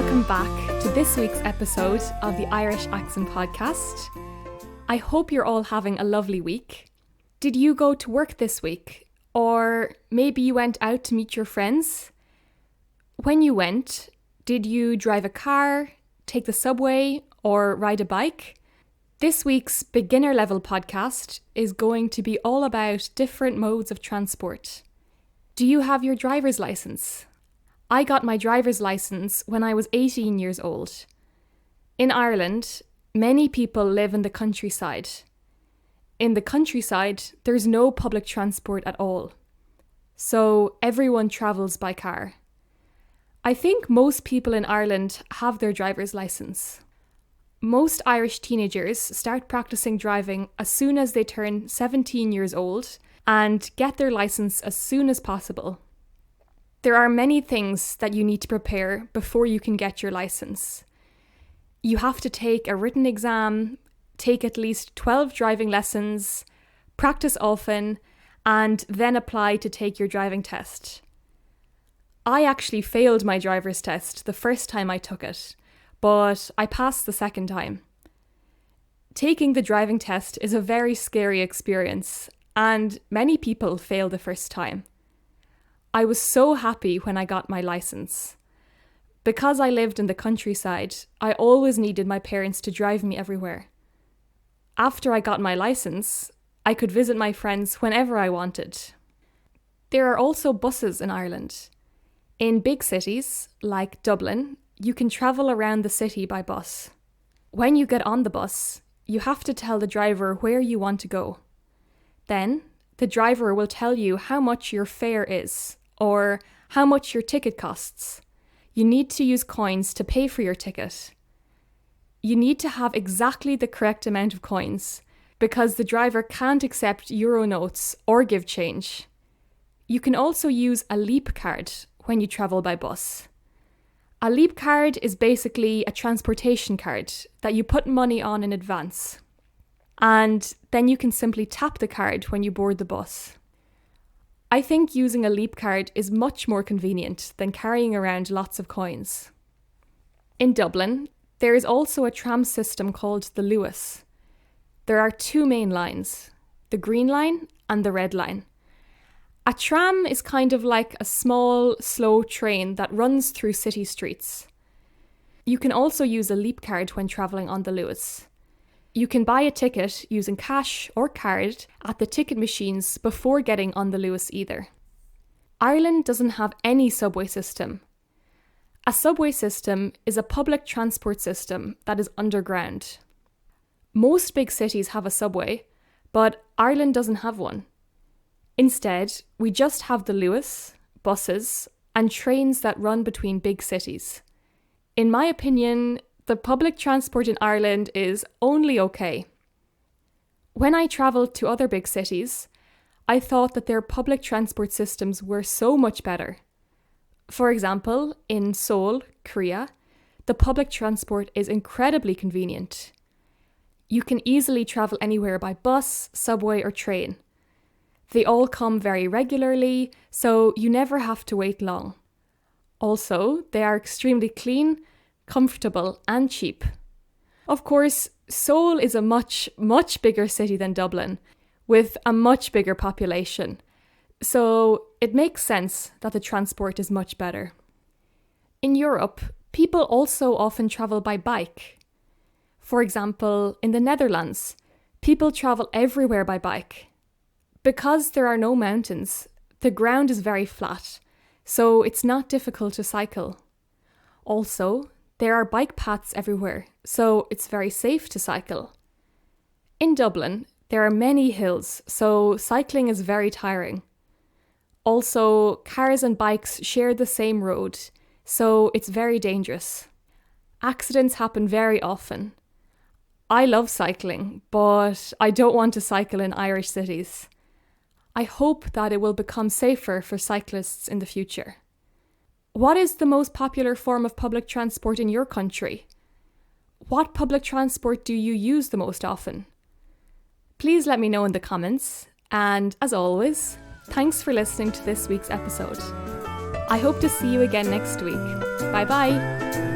welcome back to this week's episode of the Irish Accent Podcast. I hope you're all having a lovely week. Did you go to work this week? Or maybe you went out to meet your friends? When you went, did you drive a car, take the subway, or ride a bike? This week's beginner level podcast is going to be all about different modes of transport. Do you have your driver's license? I got my driver's license when I was 18 years old. In Ireland, many people live in the countryside. In the countryside, there's no public transport at all. So everyone travels by car. I think most people in Ireland have their driver's license. Most Irish teenagers start practicing driving as soon as they turn 17 years old and get their license as soon as possible. There are many things that you need to prepare before you can get your license. You have to take a written exam, take at least 12 driving lessons, practice often, and then apply to take your driving test. I actually failed my driver's test the first time I took it, but I passed the second time. Taking the driving test is a very scary experience, and many people fail the first time. I was so happy when I got my license. Because I lived in the countryside, I always needed my parents to drive me everywhere. After I got my license, I could visit my friends whenever I wanted. There are also buses in Ireland. In big cities, like Dublin, you can travel around the city by bus. When you get on the bus, you have to tell the driver where you want to go. Then, the driver will tell you how much your fare is, or how much your ticket costs. You need to use coins to pay for your ticket. You need to have exactly the correct amount of coins, because the driver can't accept euro notes or give change. You can also use a leap card when you travel by bus. A leap card is basically a transportation card that you put money on in advance. And then you can simply tap the card when you board the bus. I think using a leap card is much more convenient than carrying around lots of coins. In Dublin, there is also a tram system called the Luas. There are two main lines, the green line and the red line. A tram is kind of like a small, slow train that runs through city streets. You can also use a leap card when travelling on the Luas. You can buy a ticket using cash or card at the ticket machines before getting on the Luas either. Ireland doesn't have any subway system. A subway system is a public transport system that is underground. Most big cities have a subway, but Ireland doesn't have one. Instead, we just have the Luas, buses, and trains that run between big cities. In my opinion, the public transport in Ireland is only okay. When I travelled to other big cities, I thought that their public transport systems were so much better. For example, in Seoul, Korea, the public transport is incredibly convenient. You can easily travel anywhere by bus, subway, or train. They all come very regularly, so you never have to wait long. Also, they are extremely clean, comfortable, and cheap. Of course, Seoul is a much, much bigger city than Dublin, with a much bigger population. So it makes sense that the transport is much better. In Europe, people also often travel by bike. For example, in the Netherlands, people travel everywhere by bike. Because there are no mountains, the ground is very flat, so it's not difficult to cycle. Also, there are bike paths everywhere, so it's very safe to cycle. In Dublin, there are many hills, so cycling is very tiring. Also, cars and bikes share the same road, so it's very dangerous. Accidents happen very often. I love cycling, but I don't want to cycle in Irish cities. I hope that it will become safer for cyclists in the future. What is the most popular form of public transport in your country? What public transport do you use the most often? Please let me know in the comments, and as always, thanks for listening to this week's episode. I hope to see you again next week. Bye bye!